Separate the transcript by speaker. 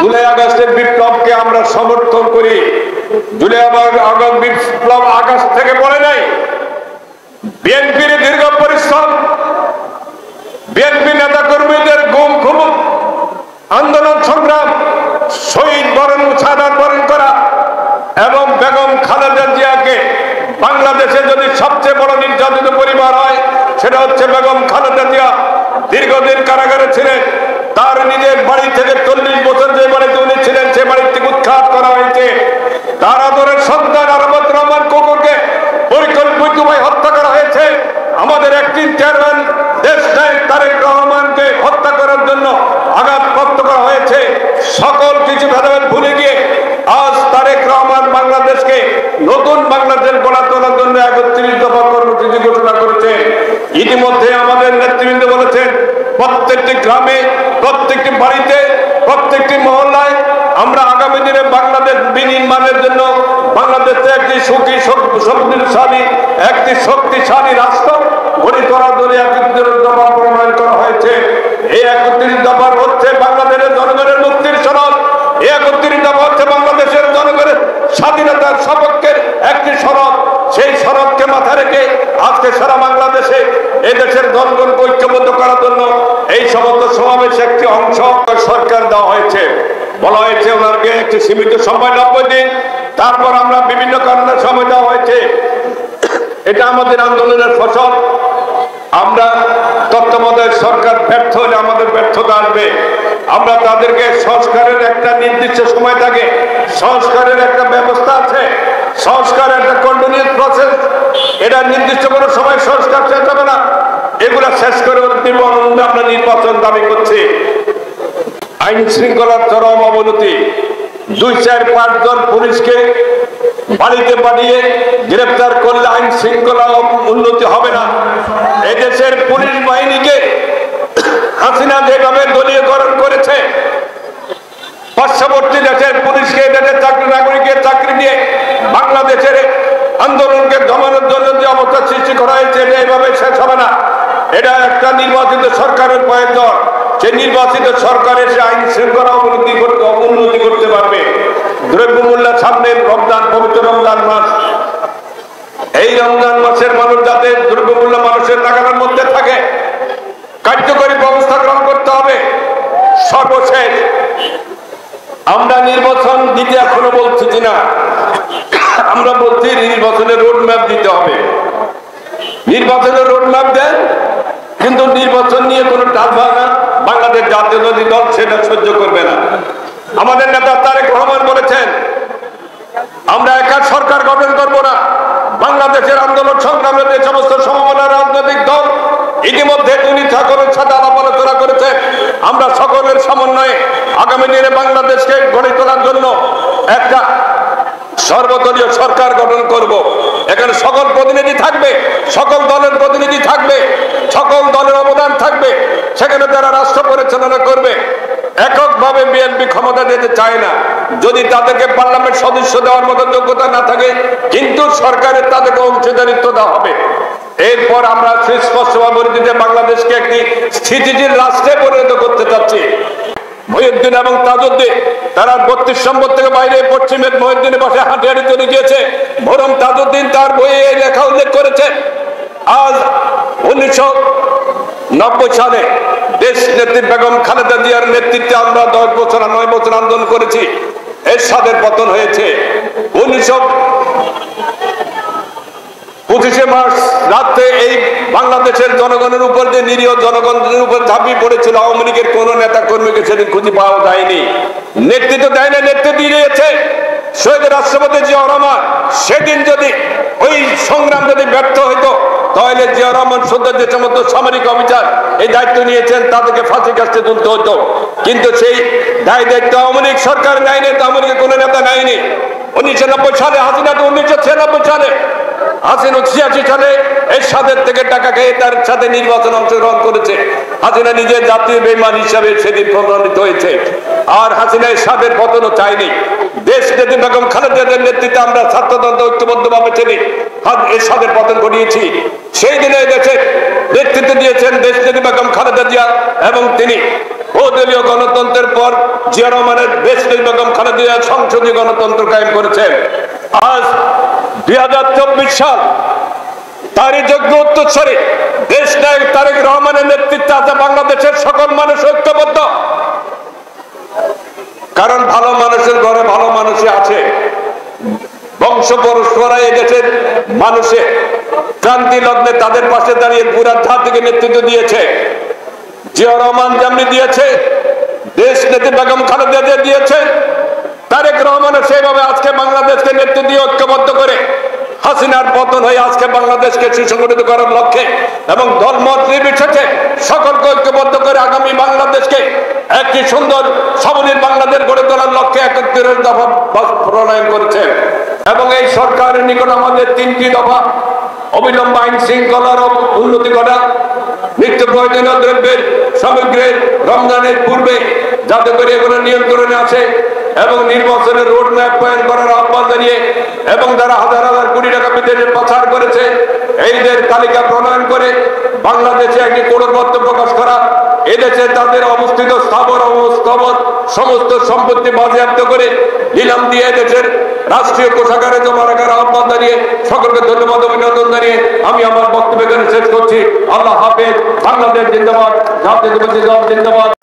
Speaker 1: জুলাই আগস্টের বিপ্লবকে আমরা সমর্থন করি। জুলাই আগস্ট বিপ্লব আকাশ থেকে পড়ে নাই। বিএনপির দীর্ঘ পরিশ্রম, বিএনপি নেতা কর্মীদের গুম খুন, আন্দোলন সংগ্রাম, শহীদ বরণ শাহাদাত বরণ করা এবং বেগম খালেদা জিয়াকে, বাংলাদেশে যদি সবচেয়ে বড় নির্যাতিত পরিবার হয় সেটা হচ্ছে বেগম খালেদা জিয়া। দীর্ঘদিন কারাগারে ছিলেন। তার নিজের বাড়ি থেকে 40 বছর যে বাড়িতে উনি ছিলেন সে বাড়ি থেকে উৎখাত করা হয়েছে। তার আদরের সন্তান আরামত রহমান কুকুরকে পরিকল্পিতভাবে হত্যা করা হয়েছে। আমাদের অ্যাক্টিং চেয়ারম্যান দেশ নায়ক তারেক রহমানকে হত্যা করার জন্য আঘাতপ্রাপ্ত করা হয়েছে। সকল কিছু ভেদাভেদ ভুলে গিয়ে আজ তারেক রহমান বাংলাদেশকে নতুন বাংলাদেশ গড়ে তোলার জন্য 31 দফা কর্মসূচি ঘোষণা করেছে। ইতিমধ্যে আমাদের নেতৃবৃন্দ বলেছেন প্রত্যেকটি গ্রামে, প্রত্যেকটি বাড়িতে, প্রত্যেকটি মহল্লায় আমরা আগামী দিনে বাংলাদেশ বিনির্মাণের জন্য বাংলাদেশে একটি সুখী শক্তিশালী একটি শক্তিশালী রাষ্ট্র গড়ে তোলার জন্য 31 দফা প্রণয়ন করা হয়েছে। এই 31 দফার হচ্ছে বাংলাদেশের জনগণের মুক্তির সনদ। এই 31 দফা হচ্ছে বাংলাদেশের জনগণের স্বাধীনতার সপক্ষের একটি সনদ। সেই সনদকে মাথায় রেখে আজকে সারা বাংলাদেশে এই দেশের জনগণকে ঐক্যবদ্ধ করার জন্য এই সমস্ত সমাবেশে একটি অংশ সরকার দেওয়া হয়েছে। বলা হয়েছে ওনাকে একটি সীমিত সময় 90 দিন, তারপর আমরা বিভিন্ন কারণে সময় দেওয়া হয়েছে। এটা আমাদের আন্দোলনের ফসল। আমরা তত্ত্বাবধায়ক সরকার ব্যর্থ হলে আমাদের ব্যর্থতা আসবে। আমরা তাদেরকে সংস্কারের একটা নির্দিষ্ট সময় থাকে, সংস্কারের একটা ব্যবস্থা আছে, সংস্কার একটা কন্টিনিউয়াস প্রসেস। এটা নির্দিষ্ট কোনো সময় সংস্কার শেষ হবে না। এগুলা শেষ করে আমরা নির্বাচন দাবি করছি। আইন শৃঙ্খলার চরম অবনতি। 2-4-5 জন পুলিশকে বাড়িতে পাঠিয়ে গ্রেফতার করলে আইন শৃঙ্খলা উন্নতি হবে না। এদেশের পুলিশ বাহিনীকে হাসিনা যেভাবে দলীয়করণ করেছে, পার্শ্ববর্তী দেশের পুলিশকে এদের চাকরি নাগরিকের চাকরি দিয়ে বাংলাদেশের আন্দোলনকে দমানোর জন্য যে অবস্থা সৃষ্টি করা হয়েছে এটা এইভাবে শেষ হবে না। এটা একটা নির্বাচিত সরকারের প্রয়োজন। সে নির্বাচিত সরকার এসে আইন শৃঙ্খলা উন্নতি করতে পারবে। দ্রব্যমূল্যের সামনে রমজান, পবিত্র রমজান মাস, এই রমজান মাসের মানুষ যাতে দ্রব্যমূল্য মানুষের নাগালের মধ্যে থাকে, কার্যকরী ব্যবস্থা গ্রহণ করতে হবে। সর্বশেষ আমরা নির্বাচন দিতে এখনো বলছি না, আমরা বলছি নির্বাচনের রোড ম্যাপ দিতে হবে। নির্বাচনের রোড ম্যাপ দেন, কিন্তু নির্বাচন নিয়ে কোনো টাল ভাঙা বাংলাদেশ জাতীয়তাবাদী দল সেটা সহ্য করবে না। আমাদের নেতা তারেক রহমান বলেছেন আমরা একা সরকার গঠন করব না। বাংলাদেশের আন্দোলন সংগ্রামের যে সমস্ত সমমনা রাজনৈতিক দল ইতিমধ্যে তিনি সকলের সাথে আলাপ আলোচনা করেছেন। আমরা সকলের সমন্বয়ে আগামী দিনে বাংলাদেশকে গড়ে তোলার জন্য একটা সর্বদলীয় সরকার গঠন করব। এখানে সকল প্রতিনিধি থাকবে, সকল দলের প্রতিনিধি থাকবে, সকল দলের অবদান থাকবে। সেখানে যারা রাষ্ট্র পরিচালনা করবে, এককভাবে বিএনপি ক্ষমতা দিতে চায় না। যদি তাদেরকে পার্লামেন্ট সদস্য দেওয়ার মতো যোগ্যতা না থাকে, কিন্তু সরকারের তাদেরকে অংশীদারিত্ব দেওয়া হবে। এরপর আমরা সুস্পষ্টভাবে বলছি যে বাংলাদেশকে একটি স্থিতিশীল রাষ্ট্রে পরিণত করতে চাচ্ছি। মহিউদ্দিন এবং তাজউদ্দিন তারা 32 সম্পদ থেকে বাইরে পশ্চিমের মহিউদ্দিনের পাশে হাঁটিহাঁটি চলে গিয়েছে। বরং তাজউদ্দিন তার বইয়ে এই লেখা উল্লেখ করেছে আজ 1990 সালে দেশ নেত্রী বেগম খালেদা জিয়ার নেতৃত্বে আমরা 9 বছর আন্দোলন করেছি। এরশাদের পতন হয়েছে। 25শে মার্চ রাতে এই বাংলাদেশের জনগণের উপর যে নিরীহ জনগণের উপর ঝাঁপিয়ে পড়েছিল আওয়ামী লীগের কোন নেতা কর্মীকে সেদিন খুঁজে পাওয়া যায়নি। নেতৃত্ব দেয় না, নেতৃত্ব দিয়েছে শহীদ রাষ্ট্রপতি জিয়া রহমান। সেদিন যদি ওই সংগ্রাম যদি ব্যর্থ হইতো তাহলে জিয়া রহমান সদ্য যে সমস্ত সামরিক অফিসার এই দায়িত্ব নিয়েছেন তাদেরকে ফাঁসি কাস্টে তুলতে হতো। কিন্তু সেই দায়িত্ব আওয়ামী লীগ সরকার নেয়নি, আওয়ামী লীগের কোন নেতা নেয়নি। 1990 সালে হাসিনা, 1996 সালে হাসিনা 86 সালে এরশাদের থেকে টাকা খেয়ে তার সাথে নির্বাচন অংশগ্রহণ করেছে। হাসিনা নিজের জাতীয় বেঈমান হিসাবে সেদিন প্রমাণিত হয়েছে। আর হাসিনা এরশাদের পতনও চায়নি। দেশ নেত্রী বেগম খালেদা জিয়ার নেতৃত্বে আমরা ছাত্রদল ঐক্যবদ্ধভাবে ছিলি এরশাদের পতন ঘটিয়েছি। সেই দিনে দেশে নেতৃত্ব দিয়েছেন দেশ নেত্রী বেগম খালেদা জিয়া এবং তিনি বহুদলীয় গণতন্ত্রের পর জিয়া রহমানের দেশ নেত্রী বেগম খালেদা জিয়া সংসদীয় গণতন্ত্র কায়েম করেছেন। আজ 2024 সাল, তারই যোগ্য উত্তরসূরি দেশ নায়ক তারেক রহমানের নেতৃত্বে আছে বাংলাদেশের সকল মানুষ ঐক্যবদ্ধ। কারণ ভালো মানুষের ঘরে ভালো মানুষই আছে। বংশ পরস্পরা এদেশের মানুষের ক্রান্তি লগ্নে তাদের পাশে দাঁড়িয়ে পুরা জাতিকে নেতৃত্ব দিয়েছে। জিয়া রহমান যেমনি দিয়েছে, দেশ নেত্রী বেগম খালেদা জিয়া দিয়েছে, তারেক রহমানের সেইভাবে আজকে বাংলাদেশকে নেতৃত্ব দিয়ে ঐক্যবদ্ধ করে হাসিনার পতন হয়ে আজকে বাংলাদেশকে সুসংগঠিত করার লক্ষ্যে এবং দলমত নির্বিশেষে সকলকে ঐক্যবদ্ধ করে আগামী বাংলাদেশকে একটি সুন্দর সাবলীল বাংলাদেশ গড়ে তোলার লক্ষ্যে 71 দফা প্রণয়ন করেছে। এবং এই সরকারের নিকট আমাদের 3টি দফা: অবিলম্বে আইন শৃঙ্খলার উন্নতি করা, নিত্য প্রয়োজনীয় দ্রব্যের সামগ্রীর রমজানের পূর্বে যাতে করে এগুলো নিয়ন্ত্রণে আসে, এবং নির্বাচনের রোড ম্যাপ প্রণয়ন করার আহ্বান জানিয়ে এবং যারা হাজার হাজার কোটি টাকা বিদেশে পাচার করেছে এইদের তালিকা প্রণয়ন করে বাংলাদেশে একটি কোণপত্র প্রকাশ করা, এদেশে তাদের অবস্থিত স্থাবর অবস্থাবর সমস্ত সম্পত্তি বাজেয়াপ্ত করে নিলাম দিয়ে দেশের রাষ্ট্রীয় কোষাগারে জমা রাখার আহ্বান জানিয়ে সকলকে ধন্যবাদ অভিনন্দন জানিয়ে আমি আমার বক্তব্য এখানে শেষ করছি। আল্লাহ হাফেজ। বাংলাদেশ জিন্দাবাদ। জাতীয়তাবাদী দল জিন্দাবাদ।